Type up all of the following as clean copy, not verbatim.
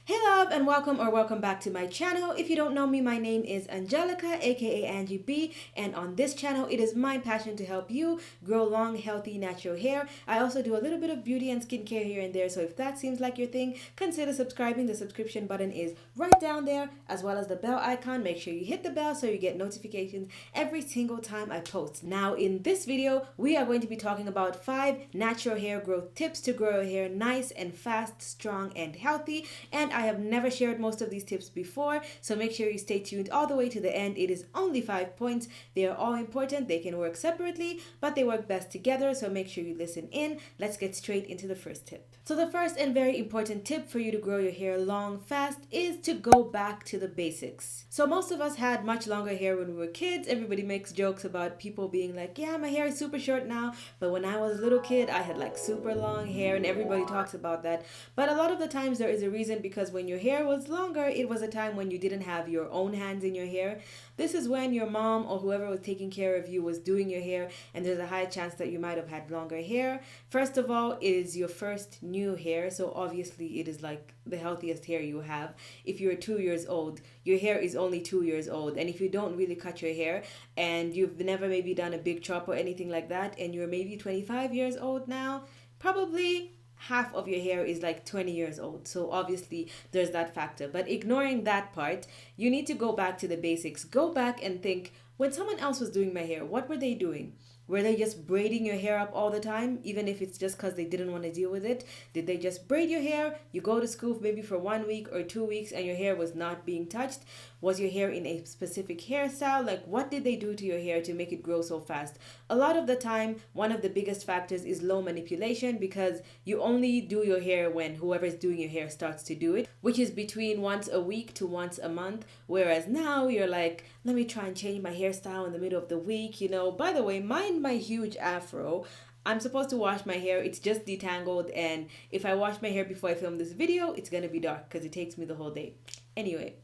Hey love and welcome back to my channel. If you don't know me, my name is Angelica aka Angie B, and on this channel it is my passion to help you grow long, healthy, natural hair. I also do a little bit of beauty and skincare here and there, so if that seems like your thing, consider subscribing. The subscription button is right down there, as well as the bell icon. Make sure you hit the bell so you get notifications every single time I post. Now in this video, we are going to be talking about 5 natural hair growth tips to grow your hair nice and fast, strong and healthy. And I have never shared most of these tips before, so make sure you stay tuned all the way to the end. It is only 5 points. They are all important. They can work separately, but they work best together, so make sure you listen in. Let's get straight into the first tip. So the first and very important tip for you to grow your hair long fast is to go back to the basics. So most of us had much longer hair when we were kids. Everybody makes jokes about people being like, yeah, my hair is super short now, but when I was a little kid I had like super long hair, and everybody talks about that. But a lot of the times there is a reason, because when your hair was longer, it was a time when you didn't have your own hands in your hair. This is when your mom or whoever was taking care of you was doing your hair, and there's a high chance that you might have had longer hair. First of all, it is your first new hair, so obviously it is like the healthiest hair you have. If you're 2 years old, your hair is only 2 years old, and if you don't really cut your hair and you've never maybe done a big chop or anything like that, and you're maybe 25 years old now, probably half of your hair is like 20 years old. So obviously there's that factor. But ignoring that part, you need to go back to the basics. Go back and think, when someone else was doing my hair, what were they doing? Were they just braiding your hair up all the time, even if it's just because they didn't want to deal with it? Did they just braid your hair? You go to school maybe for 1 week or 2 weeks and your hair was not being touched? Was your hair in a specific hairstyle? Like, what did they do to your hair to make it grow so fast? A lot of the time, one of the biggest factors is low manipulation, because you only do your hair when whoever's doing your hair starts to do it, which is between once a week to once a month. Whereas now you're like, let me try and change my hairstyle in the middle of the week. By the way, mind my huge afro. I'm supposed to wash my hair. It's just detangled, and if I wash my hair before I film this video, it's gonna be dark because it takes me the whole day. Anyway,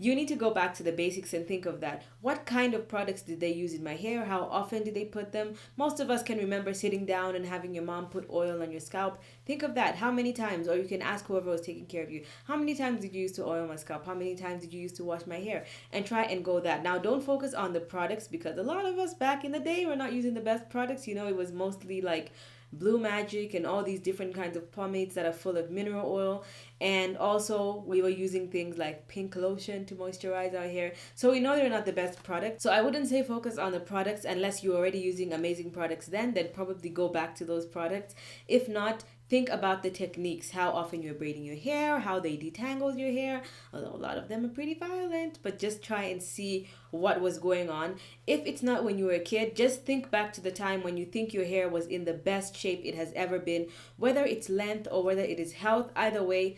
you need to go back to the basics and think of that. What kind of products did they use in my hair? How often did they put them? Most of us can remember sitting down and having your mom put oil on your scalp. Think of that. How many times? Or you can ask whoever was taking care of you. How many times did you use to oil my scalp? How many times did you use to wash my hair? And try and go that. Now, don't focus on the products, because a lot of us back in the day were not using the best products. It was mostly like Blue Magic and all these different kinds of pomades that are full of mineral oil. And also we were using things like pink lotion to moisturize our hair. So we know they're not the best products. So I wouldn't say focus on the products unless you're already using amazing products. Then probably go back to those products. If not, think about the techniques, how often you're braiding your hair, how they detangle your hair. Although a lot of them are pretty violent, but just try and see what was going on. If it's not when you were a kid, just think back to the time when you think your hair was in the best shape it has ever been, whether it's length or whether it is health. Either way,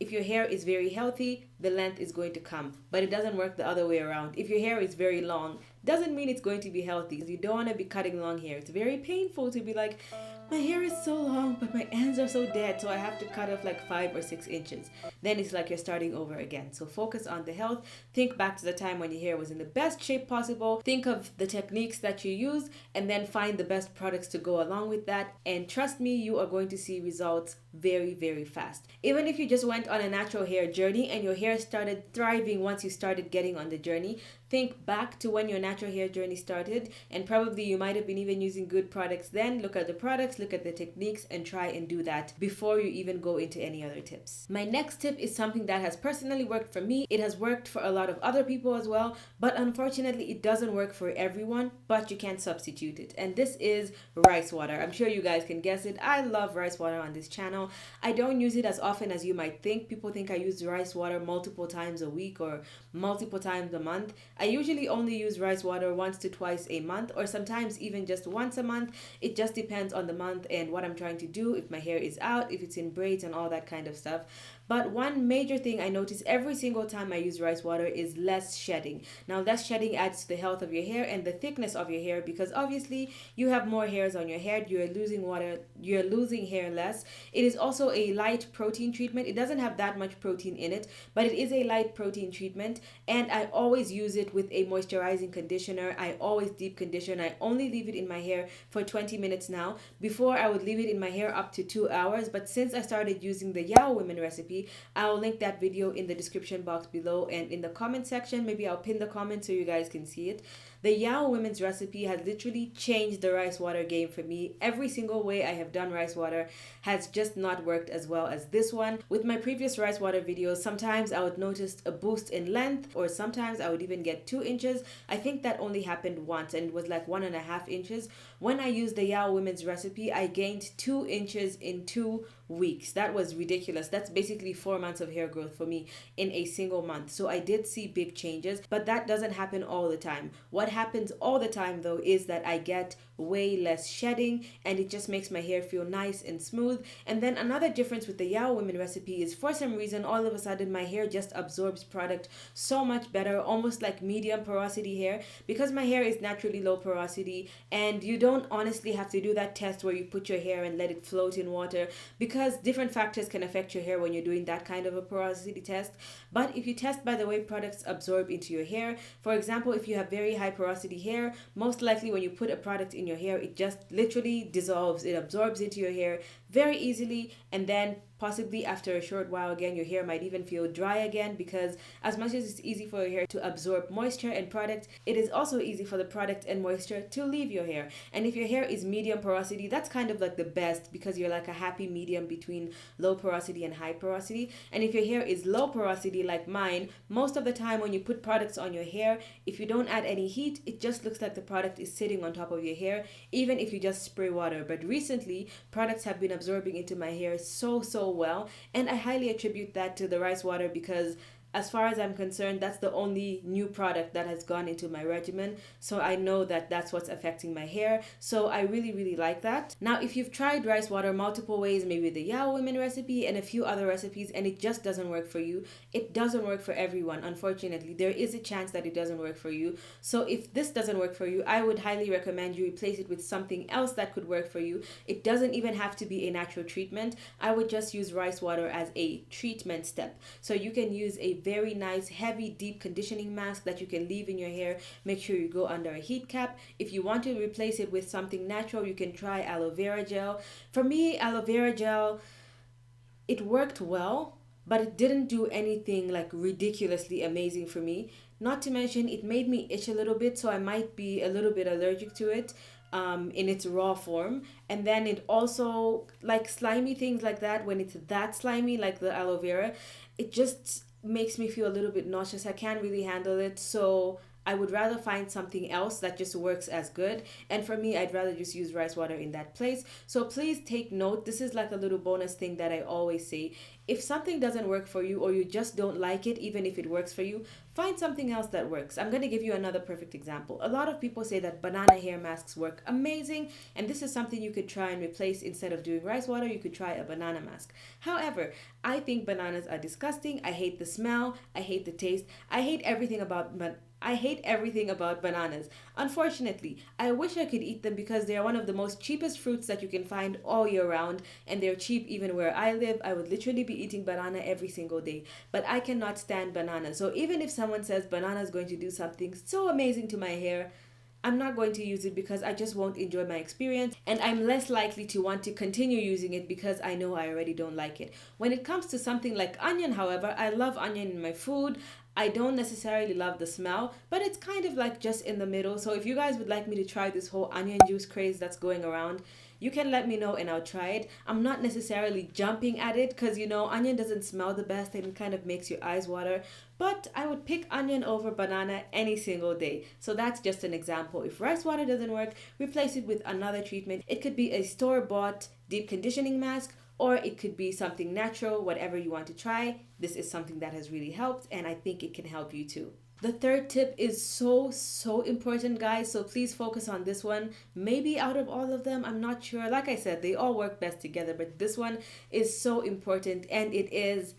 if your hair is very healthy, the length is going to come. But it doesn't work the other way around. If your hair is very long, doesn't mean it's going to be healthy. You don't want to be cutting long hair. It's very painful to be like, my hair is so long, but my ends are so dead, so I have to cut off like 5 or 6 inches. Then it's like you're starting over again. So focus on the health. Think back to the time when your hair was in the best shape possible. Think of the techniques that you used, and then find the best products to go along with that. And trust me, you are going to see results very, very fast. Even if you just went on a natural hair journey and your hair started thriving once you started getting on the journey, think back to when your natural hair journey started, and probably you might have been even using good products then. Look at the products, look at the techniques, and try and do that before you even go into any other tips. My next tip is something that has personally worked for me. It has worked for a lot of other people as well, but unfortunately it doesn't work for everyone, but you can substitute it. And this is rice water. I'm sure you guys can guess it. I love rice water on this channel. I don't use it as often as you might think. People think I use rice water multiple times a week or multiple times a month. I usually only use rice water once to twice a month, or sometimes even just once a month. It just depends on the month and what I'm trying to do, if my hair is out, if it's in braids and all that kind of stuff. But one major thing I notice every single time I use rice water is less shedding. Now, less shedding adds to the health of your hair and the thickness of your hair, because obviously you have more hairs on your head, you're losing water, you're losing hair less. It is also a light protein treatment. It doesn't have that much protein in it, but it is a light protein treatment, and I always use it with a moisturizing conditioner. I always deep condition. I only leave it in my hair for 20 minutes now. Before, I would leave it in my hair up to 2 hours, but since I started using the Yao Women recipe, recipe. I'll link that video in the description box below, and in the comment section, maybe I'll pin the comment so you guys can see it. The Yao Women's recipe has literally changed the rice water game for me. Every single way I have done rice water has just not worked as well as this one. With my previous rice water videos, sometimes I would notice a boost in length, or sometimes I would even get 2 inches. I think that only happened once, and it was like 1.5 inches. When I used the Yao Women's recipe, I gained 2 inches in 2 weeks. That was ridiculous. That's basically 4 months of hair growth for me in a single month. So I did see big changes, but that doesn't happen all the time. What happens all the time though is that I get way less shedding, and it just makes my hair feel nice and smooth. And then another difference with the Yao Women recipe is, for some reason, all of a sudden my hair just absorbs product so much better, almost like medium porosity hair, because my hair is naturally low porosity, and you don't honestly have to do that test where you put your hair and let it float in water, because different factors can affect your hair when you're doing that kind of a porosity test. But if you test by the way products absorb into your hair, for example, if you have very high porosity hair, most likely when you put a product in your hair, it just literally dissolves, it absorbs into your hair very easily, and then possibly after a short while again your hair might even feel dry again, because as much as it's easy for your hair to absorb moisture and product, it is also easy for the product and moisture to leave your hair. And if your hair is medium porosity, that's kind of like the best, because you're like a happy medium between low porosity and high porosity. And if your hair is low porosity like mine, most of the time when you put products on your hair, if you don't add any heat, it just looks like the product is sitting on top of your hair, even if you just spray water. But recently products have been absorbing into my hair so well, and I highly attribute that to the rice water, because as far as I'm concerned, that's the only new product that has gone into my regimen. So I know that that's what's affecting my hair. So I really like that. Now, if you've tried rice water multiple ways, maybe the Yao Women recipe and a few other recipes, and it just doesn't work for you, it doesn't work for everyone. Unfortunately, there is a chance that it doesn't work for you. So if this doesn't work for you, I would highly recommend you replace it with something else that could work for you. It doesn't even have to be a natural treatment. I would just use rice water as a treatment step. So you can use a very nice heavy deep conditioning mask that you can leave in your hair. Make sure you go under a heat cap. If you want to replace it with something natural, you can try aloe vera gel. For me, aloe vera gel, it worked well, but it didn't do anything like ridiculously amazing for me. Not to mention, it made me itch a little bit, so I might be a little bit allergic to it in its raw form. And then it also, like slimy things like that, when it's that slimy like the aloe vera, it just makes me feel a little bit nauseous. I can't really handle it, so I would rather find something else that just works as good. And for me, I'd rather just use rice water in that place. So please take note. This is like a little bonus thing that I always say. If something doesn't work for you, or you just don't like it, even if it works for you, find something else that works. I'm going to give you another perfect example. A lot of people say that banana hair masks work amazing, and this is something you could try and replace. Instead of doing rice water, you could try a banana mask. However, I think bananas are disgusting. I hate the smell. I hate the taste. I hate everything about bananas. Unfortunately, I wish I could eat them, because they are one of the most cheapest fruits that you can find all year round, and they're cheap even where I live. I would literally be eating banana every single day, but I cannot stand banana. So even if someone says banana is going to do something so amazing to my hair, I'm not going to use it, because I just won't enjoy my experience, and I'm less likely to want to continue using it because I know I already don't like it. When it comes to something like onion, however, I love onion in my food. I don't necessarily love the smell, but it's kind of like just in the middle. So if you guys would like me to try this whole onion juice craze that's going around, you can let me know and I'll try it. I'm not necessarily jumping at it, because onion doesn't smell the best and it kind of makes your eyes water. But I would pick onion over banana any single day. So that's just an example. If rice water doesn't work, replace it with another treatment. It could be a store-bought deep conditioning mask, or it could be something natural, whatever you want to try. This is something that has really helped, and I think it can help you too. The third tip is so important, guys, so please focus on this one. Maybe out of all of them, I'm not sure. Like I said, they all work best together, but this one is so important, and it is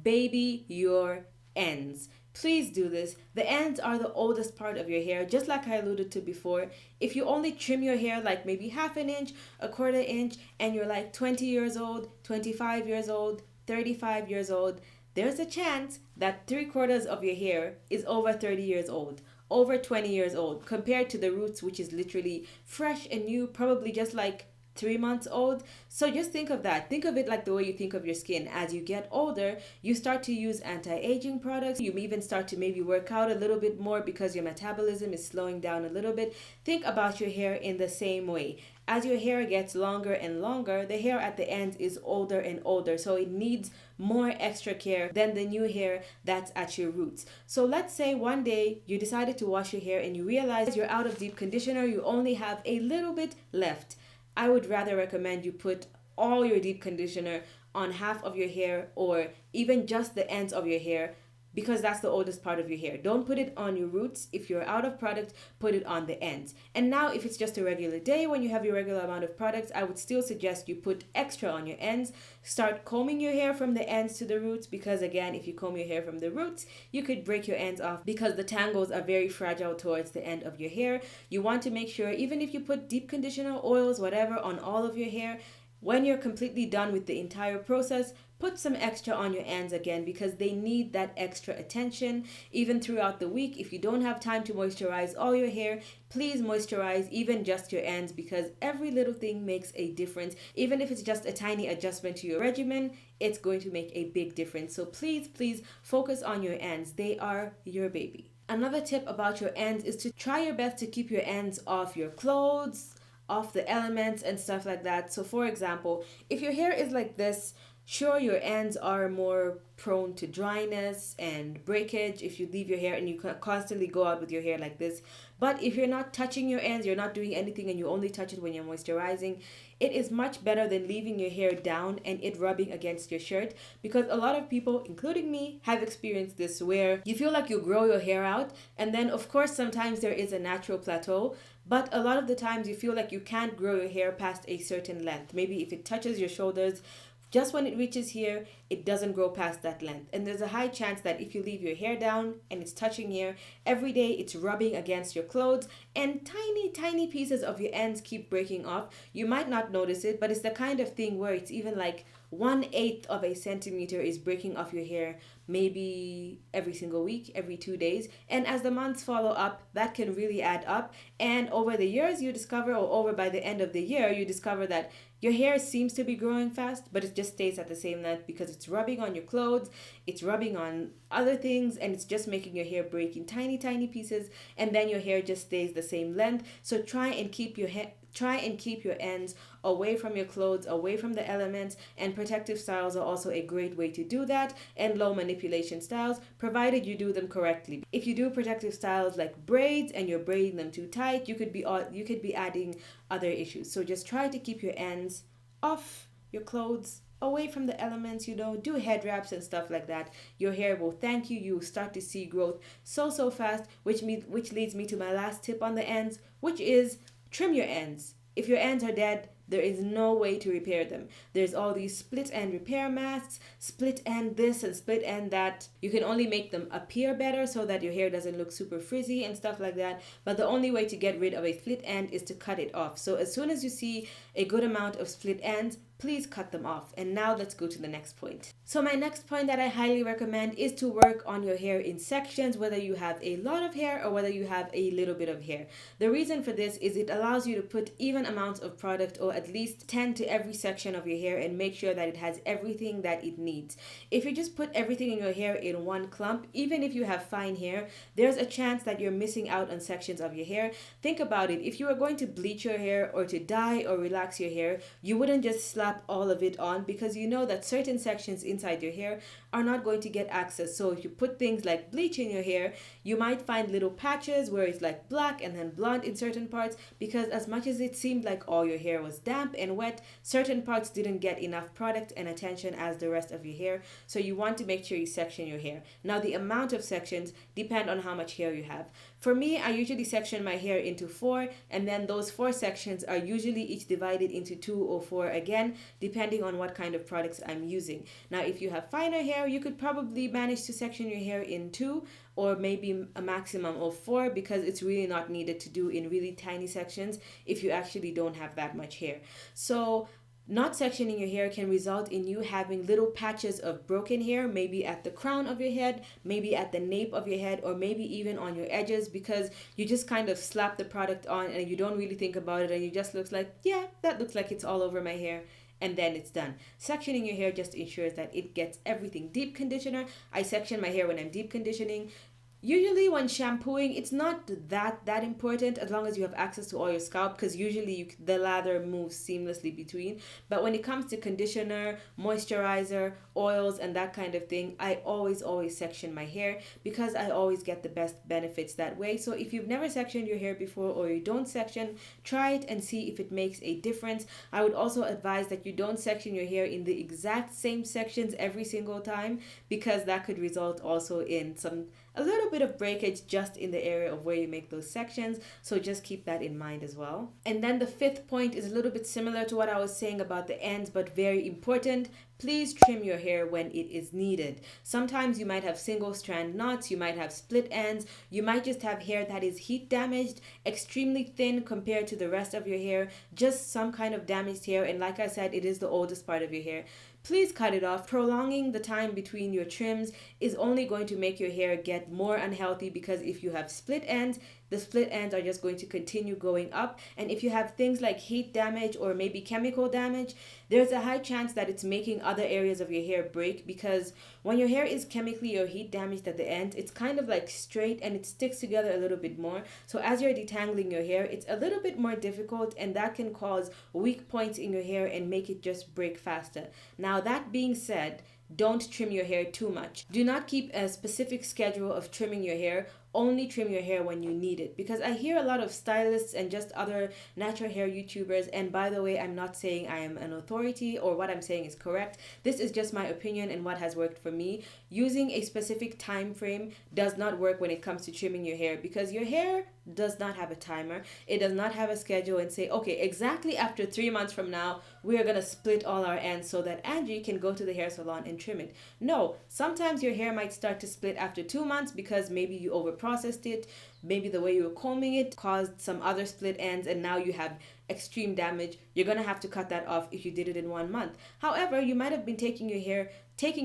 baby your ends. Please do this. The ends are the oldest part of your hair, just like I alluded to before. If you only trim your hair like maybe half an inch, a quarter inch, and you're like 20 years old, 25 years old, 35 years old, there's a chance that 3/4 of your hair is over 30 years old, over 20 years old, compared to the roots, which is literally fresh and new, probably just like 3 months old. So just think of that. Think of it like the way you think of your skin. As you get older, you start to use anti-aging products. You even start to maybe work out a little bit more because your metabolism is slowing down a little bit. Think about your hair in the same way. As your hair gets longer and longer, the hair at the ends is older and older. So it needs more extra care than the new hair that's at your roots. So let's say one day you decided to wash your hair and you realize you're out of deep conditioner, you only have a little bit left. I would rather recommend you put all your deep conditioner on half of your hair or even just the ends of your hair, because that's the oldest part of your hair. Don't put it on your roots. If you're out of product, put it on the ends. And now if it's just a regular day when you have your regular amount of products, I would still suggest you put extra on your ends. Start combing your hair from the ends to the roots, because again, if you comb your hair from the roots, you could break your ends off because the tangles are very fragile towards the end of your hair. You want to make sure, even if you put deep conditioner, oils, whatever on all of your hair, when you're completely done with the entire process, put some extra on your ends again, because they need that extra attention. Even throughout the week, if you don't have time to moisturize all your hair, please moisturize even just your ends, because every little thing makes a difference. Even if it's just a tiny adjustment to your regimen, it's going to make a big difference. So please focus on your ends. They are your baby. Another tip about your ends is to try your best to keep your ends off your clothes, off the elements and stuff like that. So for example, if your hair is like this, sure, your ends are more prone to dryness and breakage if you leave your hair and you constantly go out with your hair like this. But if you're not touching your ends, you're not doing anything, and you only touch it when you're moisturizing, it is much better than leaving your hair down and it rubbing against your shirt. Because a lot of people, including me, have experienced this, where you feel like you grow your hair out, and then of course sometimes there is a natural plateau, but a lot of the times you feel like you can't grow your hair past a certain length. Maybe if it touches your shoulders, just when it reaches here, it doesn't grow past that length. And there's a high chance that if you leave your hair down and it's touching here, every day it's rubbing against your clothes, and tiny pieces of your ends keep breaking off. You might not notice it, but it's the kind of thing where it's even like 1/8 of a centimeter is breaking off your hair, maybe every single week, every 2 days. And as the months follow up, that can really add up. And over the years, you discover, or over by the end of the year, you discover that your hair seems to be growing fast, but it just stays at the same length because it's rubbing on your clothes, it's rubbing on other things, and it's just making your hair break in tiny pieces, and then your hair just stays the same length. So try and keep your ends away from your clothes, away from the elements, and protective styles are also a great way to do that, and low manipulation styles, provided you do them correctly. If you do protective styles like braids and you're braiding them too tight, you could be adding other issues. So just try to keep your ends off your clothes, away from the elements, do head wraps and stuff like that. Your hair will thank you. You will start to see growth so fast, which leads me to my last tip on the ends, which is trim your ends. If your ends are dead, there is no way to repair them. There's all these split end repair masks, split end this and split end that. You can only make them appear better so that your hair doesn't look super frizzy and stuff like that. But the only way to get rid of a split end is to cut it off. So as soon as you see a good amount of split ends, please cut them off. And now let's go to the next point. So my next point that I highly recommend is to work on your hair in sections, whether you have a lot of hair or whether you have a little bit of hair. The reason for this is it allows you to put even amounts of product, or at least 10 to every section of your hair, and make sure that it has everything that it needs. If you just put everything in your hair in one clump, even if you have fine hair, there's a chance that you're missing out on sections of your hair. Think about it. If you are going to bleach your hair or to dye or relax your hair, you wouldn't just slap all of it on, because you know that certain sections inside your hair are not going to get access. So if you put things like bleach in your hair, you might find little patches where it's like black and then blonde in certain parts, because as much as it seemed like all your hair was damp and wet, certain parts didn't get enough product and attention as the rest of your hair. So you want to make sure you section your hair. Now the amount of sections depend on how much hair you have. For me, I usually section my hair into 4, and then those 4 sections are usually each divided into 2 or 4 again, depending on what kind of products I'm using. Now, if you have finer hair, you could probably manage to section your hair in 2 or maybe a maximum of 4, because it's really not needed to do in really tiny sections if you actually don't have that much hair. So Not sectioning your hair can result in you having little patches of broken hair, maybe at the crown of your head, maybe at the nape of your head, or maybe even on your edges, because you just kind of slap the product on and you don't really think about it and you just looks like, yeah, that looks like it's all over my hair. And then it's done. Sectioning your hair just ensures that it gets everything. Deep conditioner, I section my hair when I'm deep conditioning. Usually when shampooing, it's not that important as long as you have access to all your scalp, because usually the lather moves seamlessly between. But when it comes to conditioner, moisturizer, oils, and that kind of thing, I always section my hair because I always get the best benefits that way. So if you've never sectioned your hair before or you don't section, try it and see if it makes a difference. I would also advise that you don't section your hair in the exact same sections every single time, because that could result also in a little bit of breakage just in the area of where you make those sections. So just keep that in mind as well. And then the fifth point is a little bit similar to what I was saying about the ends, but very important. Please trim your hair when it is needed. Sometimes you might have single strand knots, you might have split ends, you might just have hair that is heat damaged, extremely thin compared to the rest of your hair, just some kind of damaged hair. And like I said, it is the oldest part of your hair. Please cut it off. Prolonging the time between your trims is only going to make your hair get more unhealthy, because if you have split ends, the split ends are just going to continue going up. And if you have things like heat damage or maybe chemical damage, there's a high chance that it's making other areas of your hair break, because when your hair is chemically or heat damaged at the end, it's kind of like straight and it sticks together a little bit more. So as you're detangling your hair, it's a little bit more difficult, and that can cause weak points in your hair and make it just break faster. Now, that being said, don't trim your hair too much. Do not keep a specific schedule of trimming your hair. Only trim your hair when you need it, because I hear a lot of stylists and just other natural hair YouTubers, and by the way, I'm not saying I am an authority or what I'm saying is correct. This is just my opinion and what has worked for me. Using a specific time frame does not work when it comes to trimming your hair, because your hair does not have a timer. It does not have a schedule and say, okay, exactly after 3 months from now, we are going to split all our ends so that Angie can go to the hair salon and trim it. No, sometimes your hair might start to split after 2 months because maybe you overprocessed it. Maybe the way you were combing it caused some other split ends and now you have extreme damage. You're going to have to cut that off if you did it in 1 month. However, you might have been taking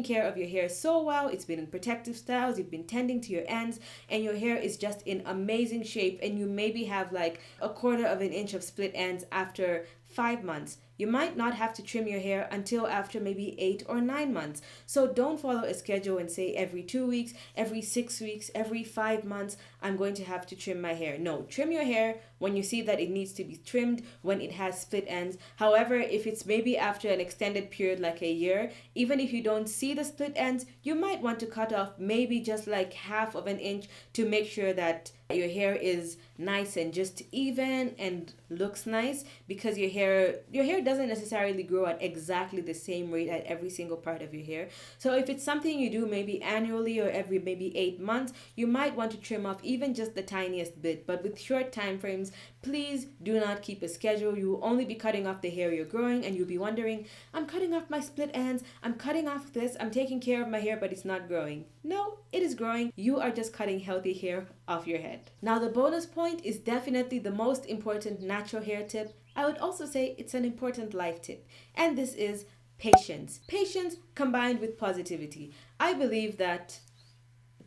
care of your hair so well. It's been in protective styles, you've been tending to your ends, and your hair is just in amazing shape, and you maybe have like a quarter of an inch of split ends after 5 months. You might not have to trim your hair until after maybe 8 or 9 months. So don't follow a schedule and say every 2 weeks, every 6 weeks, every 5 months, I'm going to have to trim my hair. No, trim your hair when you see that it needs to be trimmed, when it has split ends. However, if it's maybe after an extended period like a year, even if you don't see the split ends, you might want to cut off maybe just like half of an inch to make sure that your hair is nice and just even and looks nice, because your hair doesn't necessarily grow at exactly the same rate at every single part of your hair. So if it's something you do maybe annually or every maybe 8 months, you might want to trim off even just the tiniest bit. But with short time frames, please do not keep a schedule. You will only be cutting off the hair you're growing, and you'll be wondering, I'm cutting off my split ends, I'm cutting off this, I'm taking care of my hair, but it's not growing. No, it is growing. You are just cutting healthy hair off your head. Now, the bonus point is definitely the most important natural hair tip. I would also say it's an important life tip, and this is patience. Patience combined with positivity. I believe that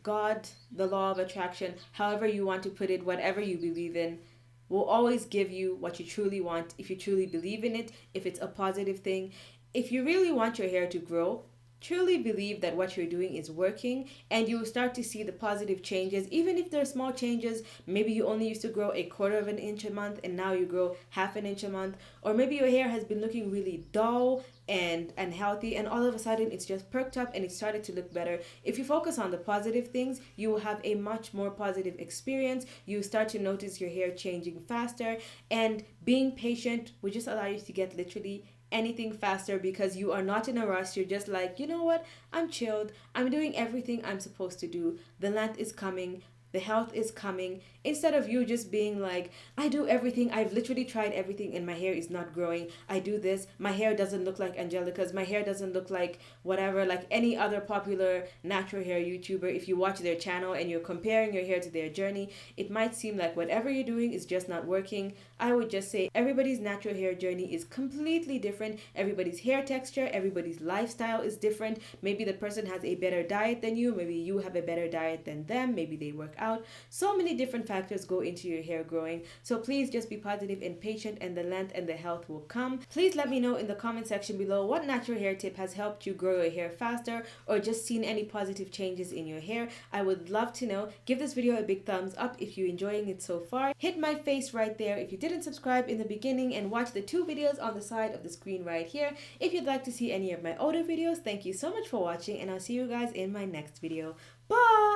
God, the law of attraction, however you want to put it, whatever you believe in, will always give you what you truly want if you truly believe in it, if it's a positive thing. If you really want your hair to grow, truly believe that what you're doing is working, and you will start to see the positive changes. Even if they're small changes, maybe you only used to grow a quarter of an inch a month and now you grow half an inch a month, or maybe your hair has been looking really dull and healthy, and all of a sudden it's just perked up and it started to look better. If you focus on the positive things, you will have a much more positive experience. You start to notice your hair changing faster, and being patient will just allow you to get literally anything faster, because you are not in a rush. You're just like, you know what, I'm chilled, I'm doing everything I'm supposed to do, the length is coming, The health is coming, instead of you just being like, I do everything, I've literally tried everything and my hair is not growing. I do this, my hair doesn't look like Angelica's, my hair doesn't look like whatever, like any other popular natural hair YouTuber. If you watch their channel and you're comparing your hair to their journey, it might seem like whatever you're doing is just not working. I would just say everybody's natural hair journey is completely different. Everybody's hair texture, everybody's lifestyle is different. Maybe the person has a better diet than you, maybe you have a better diet than them, maybe they work out. So many different factors go into your hair growing. So please just be positive and patient, and the length and the health will come. Please let me know in the comment section below what natural hair tip has helped you grow your hair faster, or just seen any positive changes in your hair. I would love to know. Give this video a big thumbs up if you're enjoying it so far. Hit my face right there if you didn't subscribe in the beginning, and watch the 2 videos on the side of the screen right here if you'd like to see any of my older videos. Thank you so much for watching, and I'll see you guys in my next video. Bye!